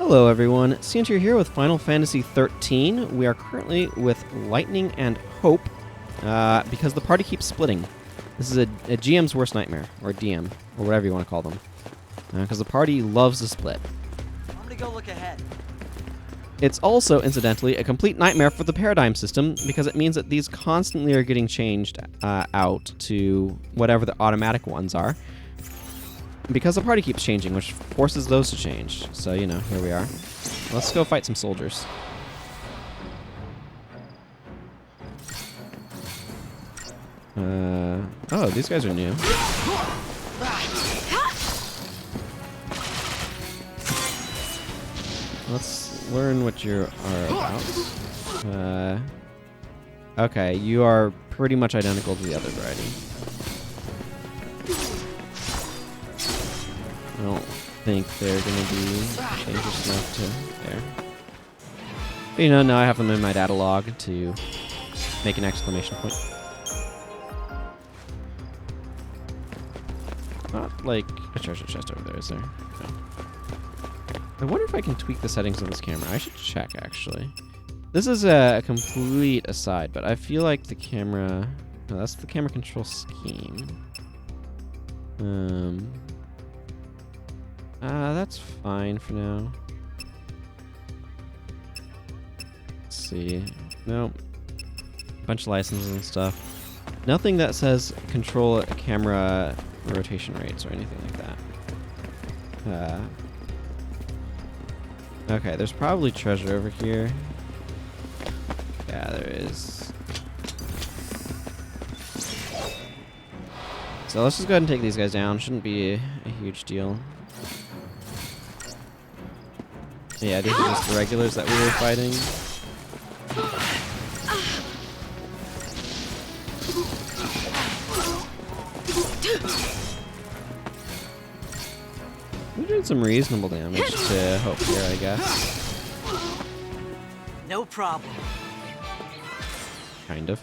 Hello everyone, Scientier here with Final Fantasy XIII. We are currently with Lightning and Hope, because the party keeps splitting. This is a GM's worst nightmare, or DM, or whatever you want to call them. Because the party loves to split. I'm gonna go look ahead. It's also, incidentally, a complete nightmare for the paradigm system, because it means that these constantly are getting changed out to whatever the automatic ones are. Because the party keeps changing, which forces those to change. So, you know, here we are. Let's go fight some soldiers. Oh, these guys are new. Let's learn what you are about. Okay, you are pretty much identical to the other variety. I don't think they're going to be dangerous enough to there. But, you know, now I have them in my data log to make an exclamation point. Not like a treasure chest over there, is there? No. I wonder if I can tweak the settings of this camera. I should check, actually. This is a complete aside, but I feel like the camera... No, that's the camera control scheme. That's fine for now. Let's see. Nope. Bunch of licenses and stuff. Nothing that says control camera rotation rates or anything like that. Okay, there's probably treasure over here. Yeah, there is. So let's just go ahead and take these guys down. Shouldn't be a huge deal. Yeah, these are just the regulars that we were fighting. We did some reasonable damage to Hope here, I guess. No problem. Kind of.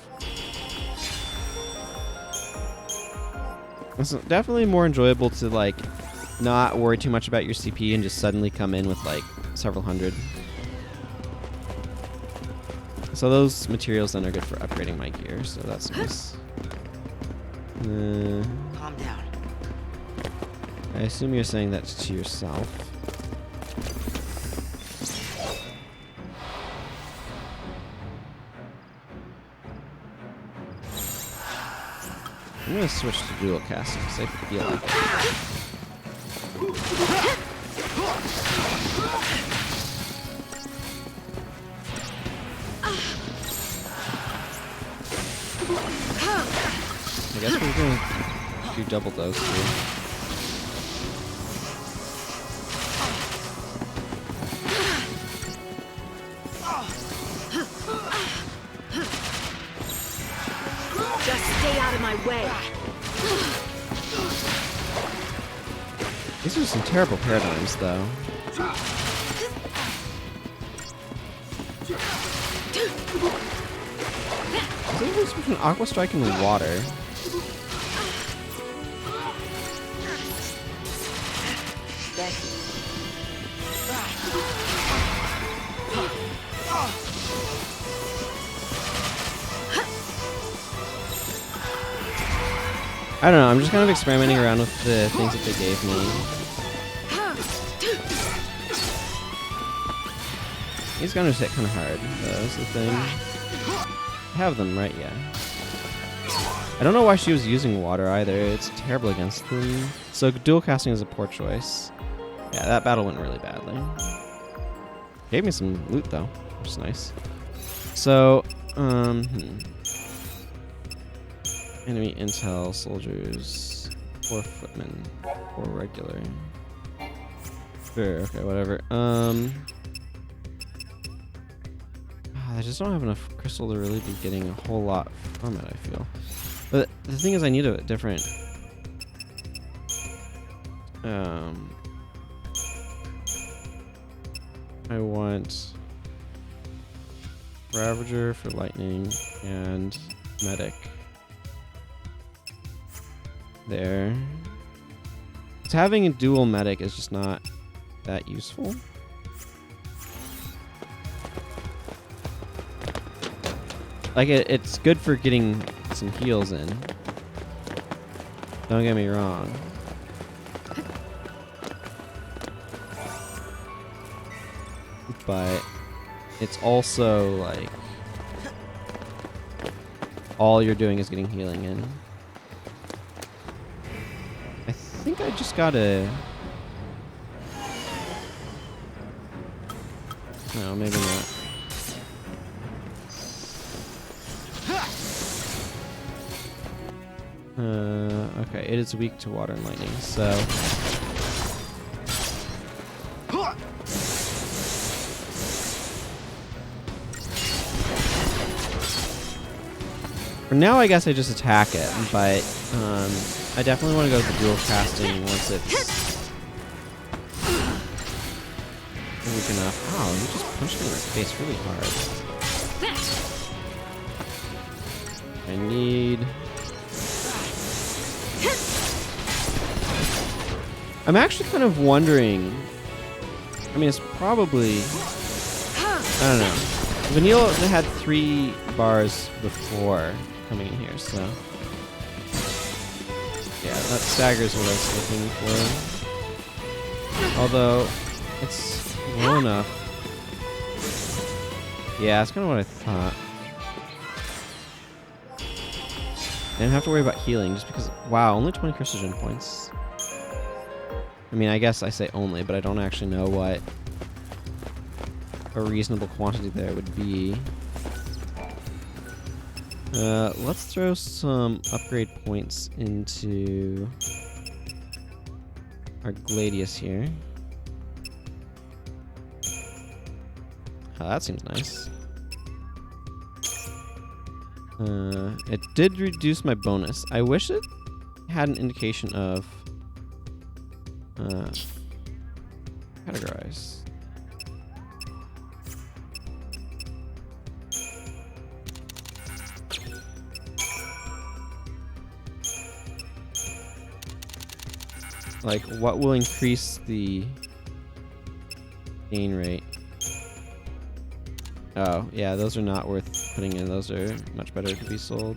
It's definitely more enjoyable to, like, not worry too much about your CP and just suddenly come in with, like, several hundred. So those materials then are good for upgrading my gear, so that's nice. Calm down. I assume you're saying that to yourself. I'm gonna switch to dual casting because I feel like it. I guess we're gonna do double dose too. Just stay out of my way. These are some terrible paradigms, though. Is there a difference between Aqua Strike and water? I don't know, I'm just kind of experimenting around with the things that they gave me. These gunners hit kind of hard, though, is the thing. I have them, right? Yeah. I don't know why she was using water either, it's terrible against them. So dual casting is a poor choice. Yeah, that battle went really badly. Gave me some loot, though, which is nice. So, enemy intel, soldiers, 4 footmen, 4 regular. Sure, okay, whatever. I just don't have enough crystal to really be getting a whole lot from it, I feel. But the thing is, I need a different... I want Ravager for lightning and medic. There. So having a dual medic is just not that useful. Like, it's good for getting some heals in. Don't get me wrong. But it's also, like, all you're doing is getting healing in. I think I just gotta... No, maybe not. Okay, it is weak to water and lightning, so... For now, I guess I just attack it, but I definitely want to go to the dual casting once it's weak enough. Wow, you just punched me in the face really hard. I need... I'm actually kind of wondering... I mean, it's probably... I don't know. Vanille had 3 bars before coming in here, so... Yeah, that staggers what I was looking for. Although, it's low enough. Yeah, that's kind of what I thought. I didn't have to worry about healing just because... Wow, only 20 Crucigen points. I mean, I guess I say only, but I don't actually know what a reasonable quantity there would be. Let's throw some upgrade points into our Gladius here. Oh, that seems nice. It did reduce my bonus. I wish it had an indication of categorize. Like, what will increase the gain rate? Oh, yeah, those are not worth putting in. Those are much better to be sold.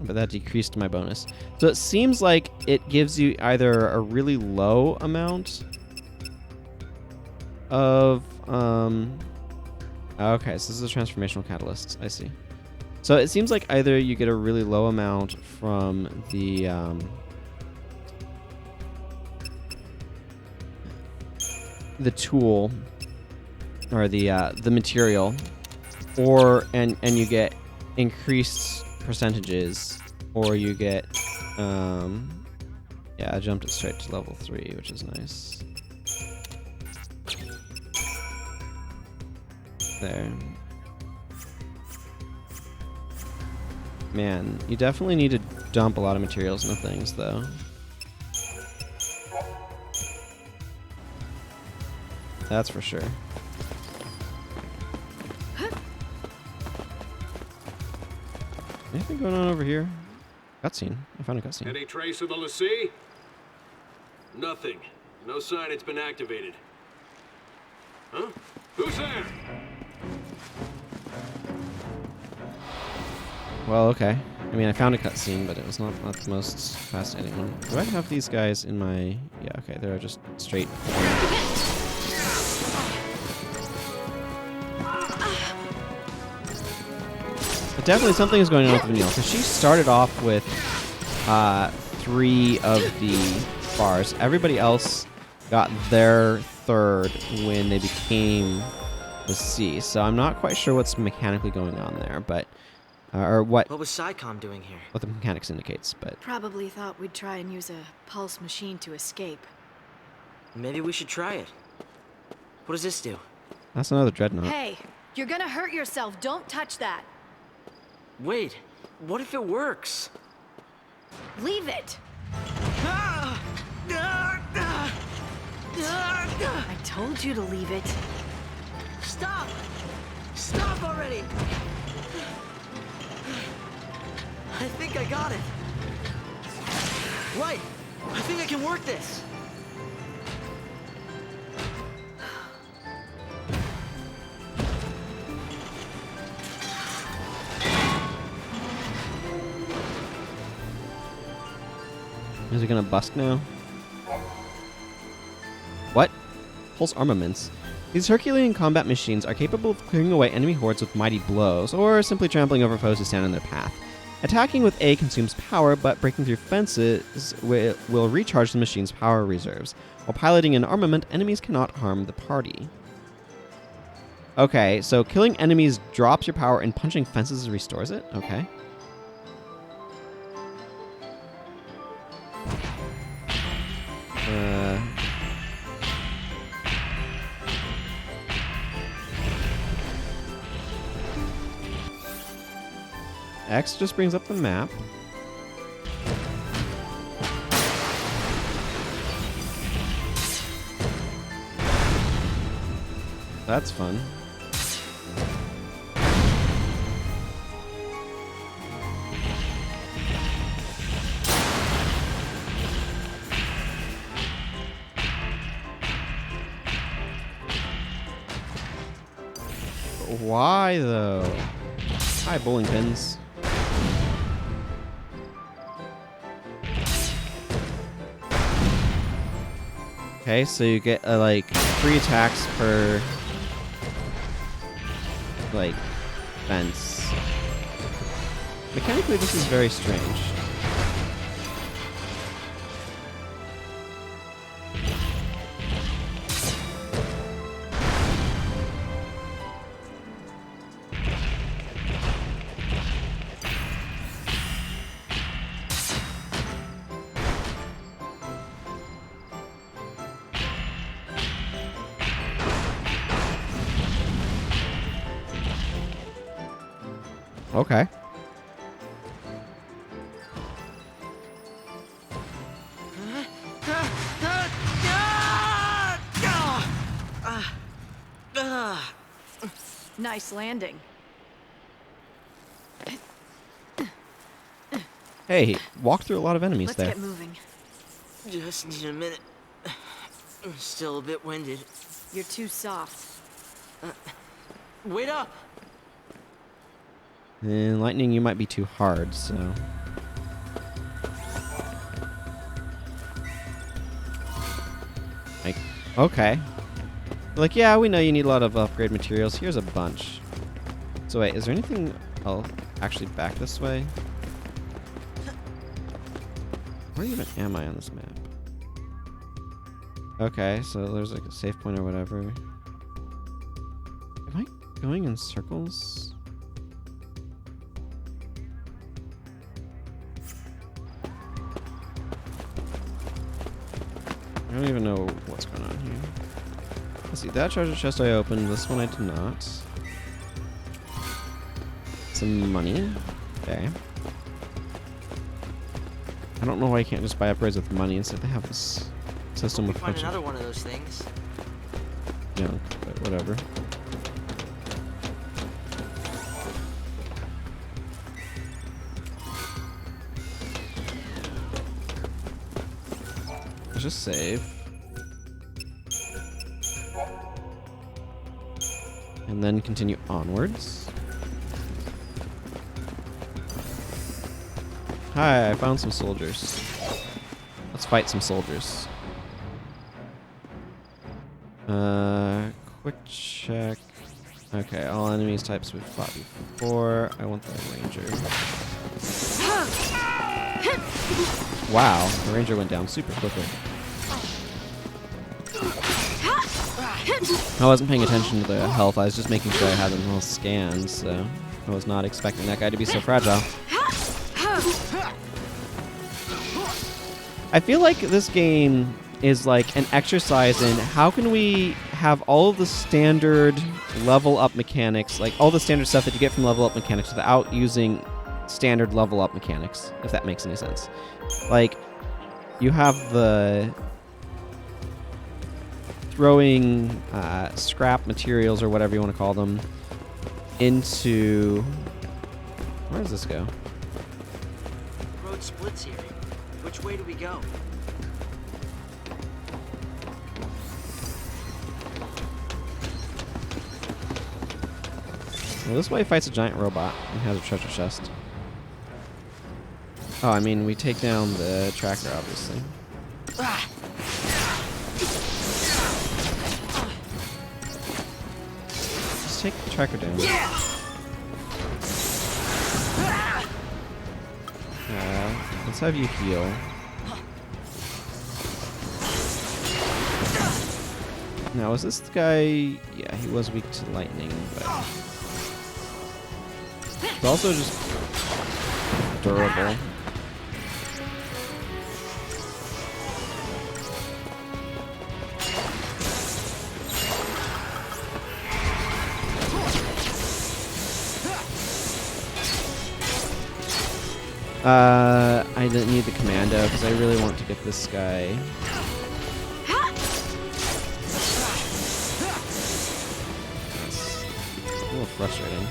But that decreased my bonus. So it seems like it gives you either a really low amount of... Okay, so this is a transformational catalyst. I see. So it seems like either you get a really low amount from the... the tool or the material, or and you get increased percentages, or you get yeah, I jumped it straight to level 3, which is nice. There. Man, you definitely need to dump a lot of materials into things though. That's for sure. Anything going on over here? Cutscene. I found a cutscene. Any trace of the Lassie? Nothing. No sign it's been activated. Huh? Who's there? Well, okay. I mean, I found a cutscene, but it was not the most fascinating one. Do I have these guys in my... Yeah, okay, they're just straight... But definitely something is going on with Vanille, because she started off with 3 of the bars. Everybody else got their 3rd when they became the C. So I'm not quite sure what's mechanically going on there, but or what What was SciComm doing here? what the mechanics indicates. But Probably thought we'd try and use a pulse machine to escape. Maybe we should try it. What does this do? that's another Dreadnought. Hey, you're gonna hurt yourself. Don't touch that. Wait, what if it works? Leave it. I told you to leave it. Stop! Stop already! I think I got it. Right. I think I can work this. Is it gonna bust now? What? Pulse armaments. These Herculean combat machines are capable of clearing away enemy hordes with mighty blows, or simply trampling over foes who stand in their path. Attacking with A consumes power, but breaking through fences will recharge the machine's power reserves. While piloting an armament, enemies cannot harm the party. Okay, so killing enemies drops your power and punching fences restores it? Okay. X just brings up the map. That's fun. Why though? Hi, bowling pins. Okay, so you get like 3 attacks per like fence. Mechanically, this is very strange. Okay. Nice landing. Hey, walk through a lot of enemies Let's there. get moving. Just need a minute. I'm still a bit winded. You're too soft. Wait up! And lightning, you might be too hard, so. Like, okay. Like, yeah, we know you need a lot of upgrade materials. Here's a bunch. So wait, is there anything else actually back this way? Where even am I on this map? Okay, so there's like a save point or whatever. Am I going in circles? I don't even know what's going on here. Let's see, that treasure chest I opened, this one I did not. Some money. Okay. I don't know why you can't just buy upgrades with money. Instead they have this system with a Find bunch another of one of those things. junk, but whatever. Let's just save. And then continue onwards. Hi, I found some soldiers. Let's fight some soldiers. Quick check. Okay, all enemies types we've fought before. I want the ranger. Wow, the ranger went down super quickly. I wasn't paying attention to the health, I was just making sure I had them all scanned, so I was not expecting that guy to be so fragile. I feel like this game is like an exercise in how can we have all of the standard level up mechanics, like all the standard stuff that you get from level up mechanics without using standard level up mechanics, if that makes any sense. Like, you have the throwing scrap materials or whatever you want to call them into... Where does this go? What splits here? Which way do we go? Well, this way fights a giant robot and has a treasure chest. Oh, I mean, we take down the tracker, obviously. Just take the tracker down. Let's have you heal. Now, is this guy... Yeah, he was weak to lightning, but... It's also just durable. I didn't need the commando because I really want to get this guy. That's a little frustrating.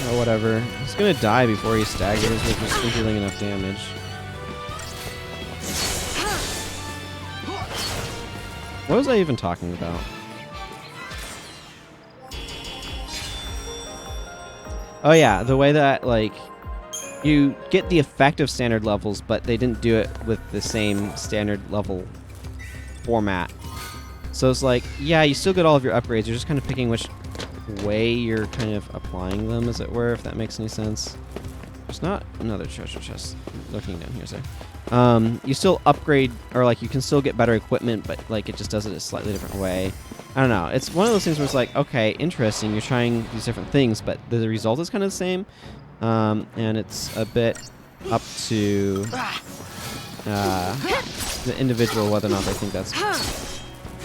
Oh, whatever. He's gonna die before he staggers, which is dealing enough damage. What was I even talking about? Oh yeah, the way that, like, you get the effect of standard levels, but they didn't do it with the same standard level format. So it's like, yeah, you still get all of your upgrades, you're just kind of picking which way you're kind of applying them, as it were, if that makes any sense. There's not another treasure chest looking down here, so. You still upgrade, or like you can still get better equipment, but like it just does it a slightly different way. I don't know. It's one of those things where it's like, okay, interesting, you're trying these different things, but the result is kind of the same. And it's a bit up to the individual whether or not they think that's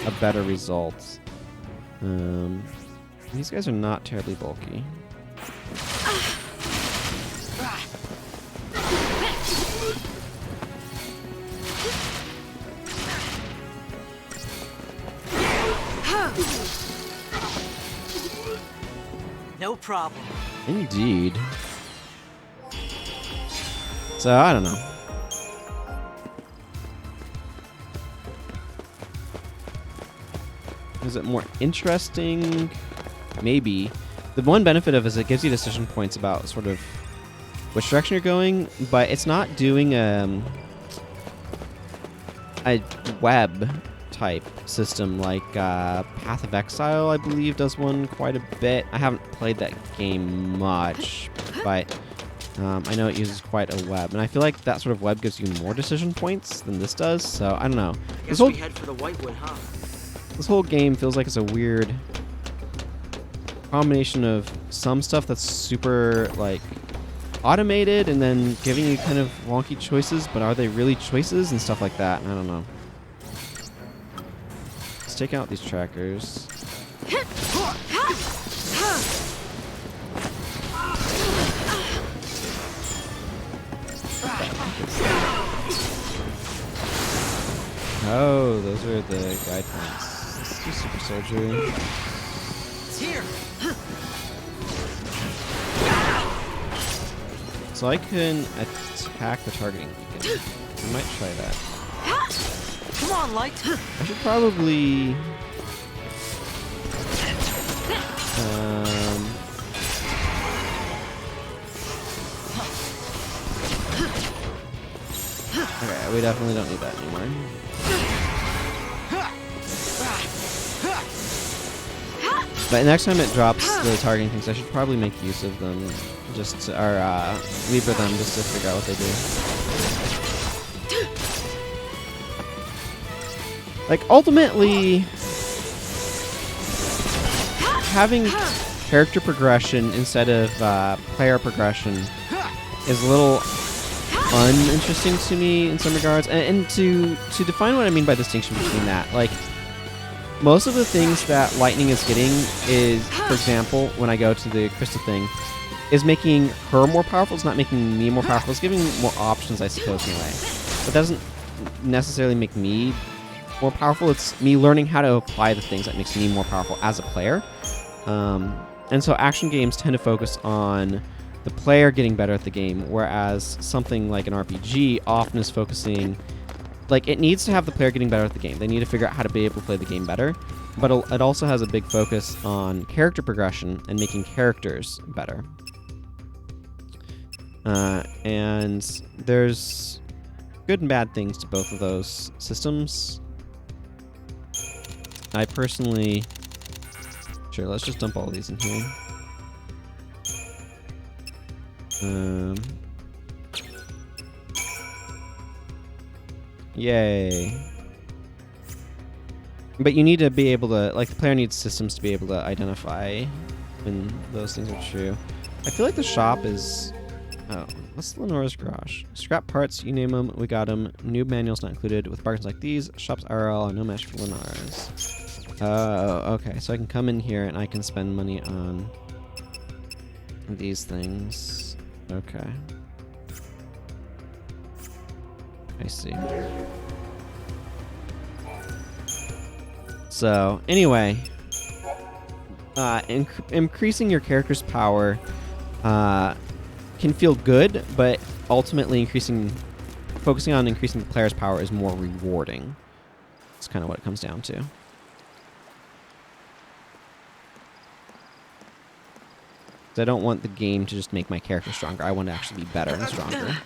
a better result. These guys are not terribly bulky. No problem. Indeed. So, I don't know. Is it more interesting? Maybe. The one benefit of it is it gives you decision points about sort of which direction you're going, but it's not doing a web type system like Path of Exile, I believe, does one quite a bit. I haven't played that game much, but I know it uses quite a web, and I feel like that sort of web gives you more decision points than this does, so I don't know. Guess we head for the Whitewood, huh? This whole game feels like it's a weird combination of some stuff that's super, like, automated and then giving you kind of wonky choices, but are they really choices and stuff like that? I don't know. Let's take out these trackers. Oh, those are the guide points. Let's do super soldier. It's here. So I can attack the targeting beacon. I might try that. Come on, Light. I should probably... Okay, we definitely don't need that anymore. But next time it drops the targeting things, I should probably make use of them, just to, or lever them just to figure out what they do. Like, ultimately, having character progression instead of player progression is a little uninteresting to me in some regards. And to define what I mean by distinction between that, like, most of the things that Lightning is getting is, for example, when I go to the crystal thing, is making her more powerful. It's not making me more powerful. It's giving more options, I suppose, in a way. But that doesn't necessarily make me more powerful. It's me learning how to apply the things that makes me more powerful as a player. And so action games tend to focus on the player getting better at the game, whereas something like an RPG often is focusing... Like, it needs to have the player getting better at the game. They need to figure out how to be able to play the game better. But it also has a big focus on character progression and making characters better. And there's good and bad things to both of those systems. I personally... Sure, let's just dump all these in here. Yay. But you need to be able to, like, the player needs systems to be able to identify when those things are true. I feel like the shop is... Oh, what's Lenora's garage? Scrap parts, you name them, we got them. New manuals not included. With bargains like these, shops IRL are no match for Lenora's. Oh, okay. So I can come in here and I can spend money on these things. Okay. I see. So, anyway, increasing your character's power can feel good, but ultimately focusing on increasing the player's power is more rewarding. That's kind of what it comes down to. I don't want the game to just make my character stronger. I want to actually be better and stronger.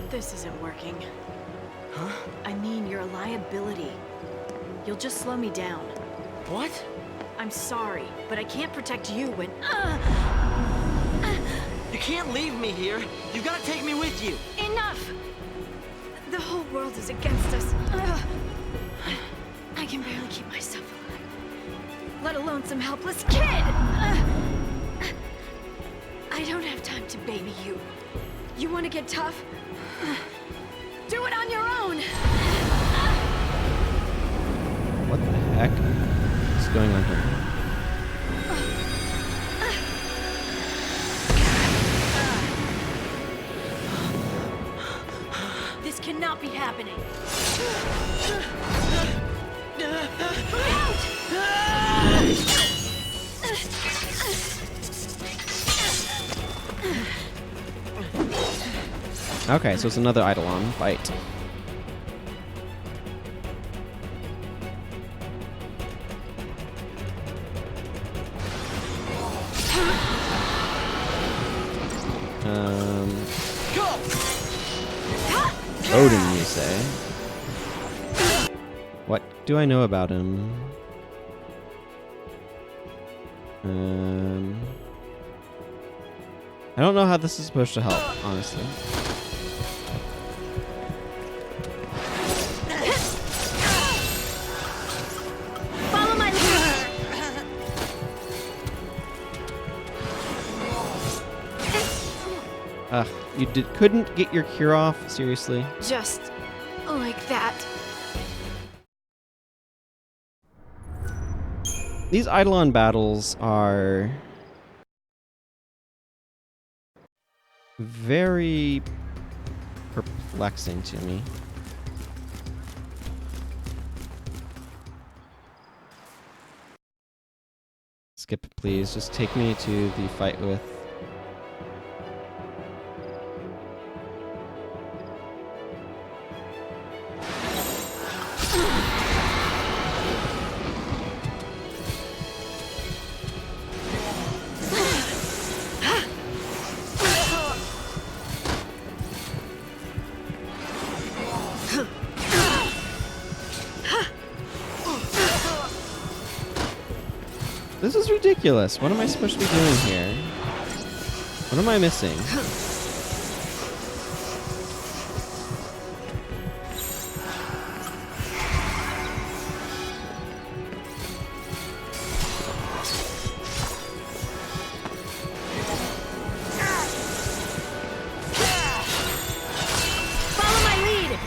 This isn't working. Huh? I mean, you're a liability. You'll just slow me down. What? I'm sorry, but I can't protect you when... You can't leave me here. You gotta take me with you. Enough! The whole world is against us. I can barely keep myself alive, let alone some helpless kid! I don't have time to baby you. You want to get tough? Do it on your own! What the heck is going on here? This cannot be happening. Okay, so it's another Eidolon fight. Odin, you say? What do I know about him? I don't know how this is supposed to help, honestly. Follow my lead. Ugh, you couldn't get your cure off? Seriously? Just like that. These Eidolon battles are very perplexing to me. Skip, please. Just take me to the fight with... This is ridiculous. What am I supposed to be doing here? What am I missing? Follow my lead.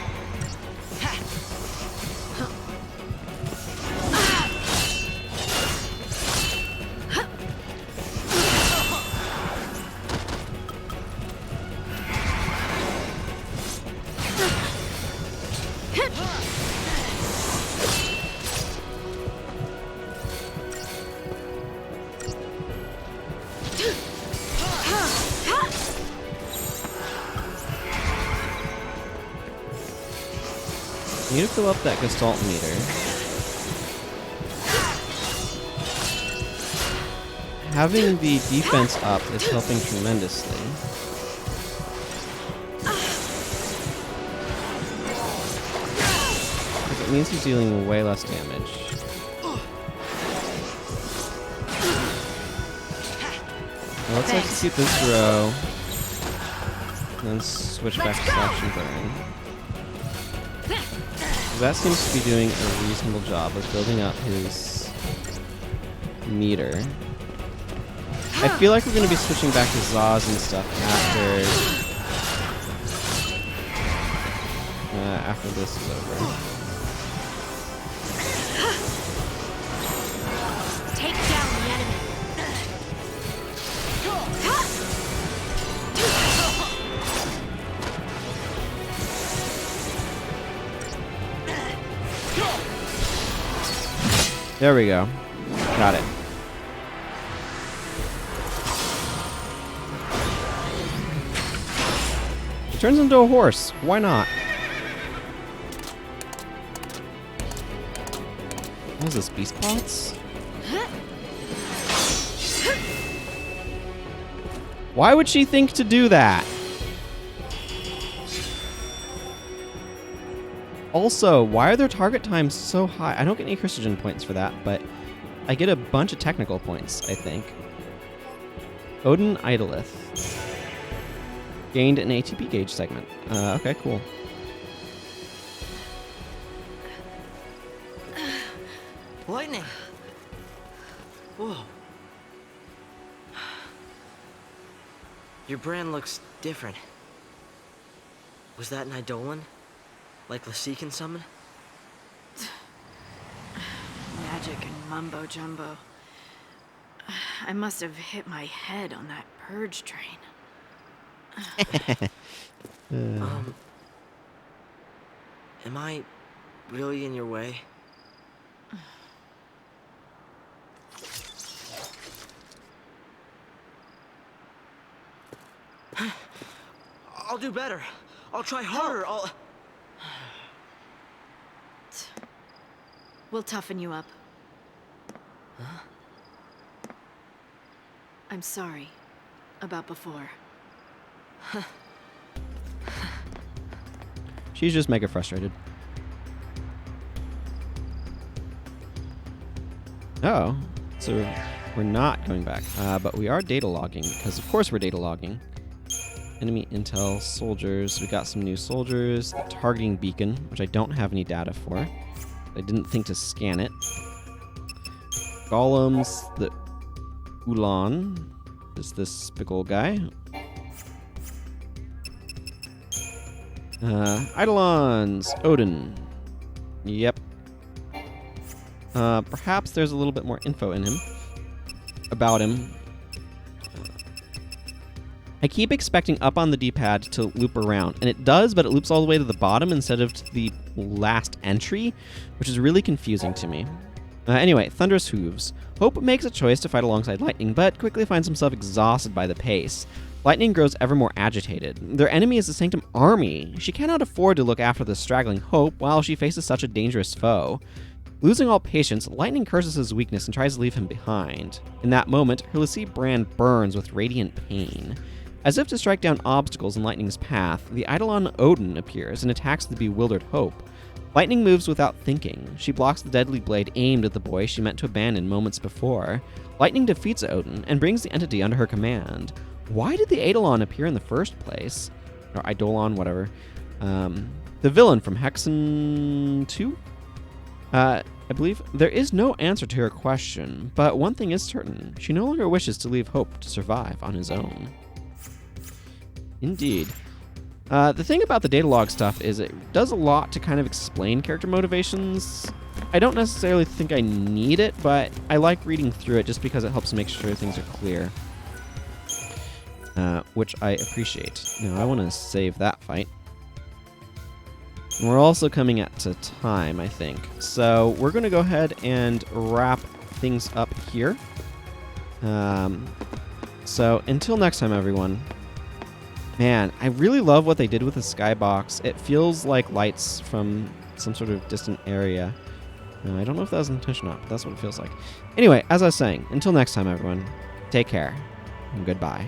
Need to fill up that Gestalt meter. Having the defense up is helping tremendously. Because it means he's dealing way less damage. Now let's execute this row. And then switch back to slash and burn. That seems to be doing a reasonable job of building up his meter. I feel like we're going to be switching back to Zaz and stuff after this is over. Take down the enemy. There we go. Got it. It turns into a horse. Why not? What is this? Beast pots? Why would she think to do that? Also, why are their target times so high? I don't get any Christogen points for that, but I get a bunch of technical points, I think. Odin Eidolon. Gained an ATP gauge segment. Okay, cool. Lightning! Whoa. Your brand looks different. Was that an Eidolon? Like Lassie can summon? Magic and mumbo jumbo. I must have hit my head on that purge train. Am I really in your way? I'll do better. I'll try harder. We'll toughen you up. Huh? I'm sorry about before. She's just mega frustrated. Oh, so we're not going back, but we are data logging, because of course we're data logging. Enemy intel, soldiers. We got some new soldiers. The targeting beacon, which I don't have any data for. I didn't think to scan it. Golems, the Ulan is this big old guy. Eidolons, Odin. Yep. Perhaps there's a little bit more info in him. About him. I keep expecting up on the D-pad to loop around, and it does, but it loops all the way to the bottom instead of to the last entry, which is really confusing to me. Anyway, Thunderous Hooves. Hope makes a choice to fight alongside Lightning, but quickly finds himself exhausted by the pace. Lightning grows ever more agitated. Their enemy is the Sanctum Army. She cannot afford to look after the straggling Hope while she faces such a dangerous foe. Losing all patience, Lightning curses his weakness and tries to leave him behind. In that moment, her Lassie brand burns with radiant pain. As if to strike down obstacles in Lightning's path, the Eidolon Odin appears and attacks the bewildered Hope. Lightning moves without thinking. She blocks the deadly blade aimed at the boy she meant to abandon moments before. Lightning defeats Odin and brings the entity under her command. Why did the Eidolon appear in the first place? Or Eidolon, whatever. The villain from Hexen 2? I believe there is no answer to her question, but one thing is certain. She no longer wishes to leave Hope to survive on his own. Indeed. The thing about the data log stuff is it does a lot to kind of explain character motivations. I don't necessarily think I need it, but I like reading through it just because it helps make sure things are clear. Which I appreciate. Now, I want to save that fight. And we're also coming at to time, I think. So we're going to go ahead and wrap things up here. So until next time, everyone. Man, I really love what they did with the skybox. It feels like lights from some sort of distant area. I don't know if that was intentional or not, but that's what it feels like. Anyway, as I was saying, until next time, everyone, take care and goodbye.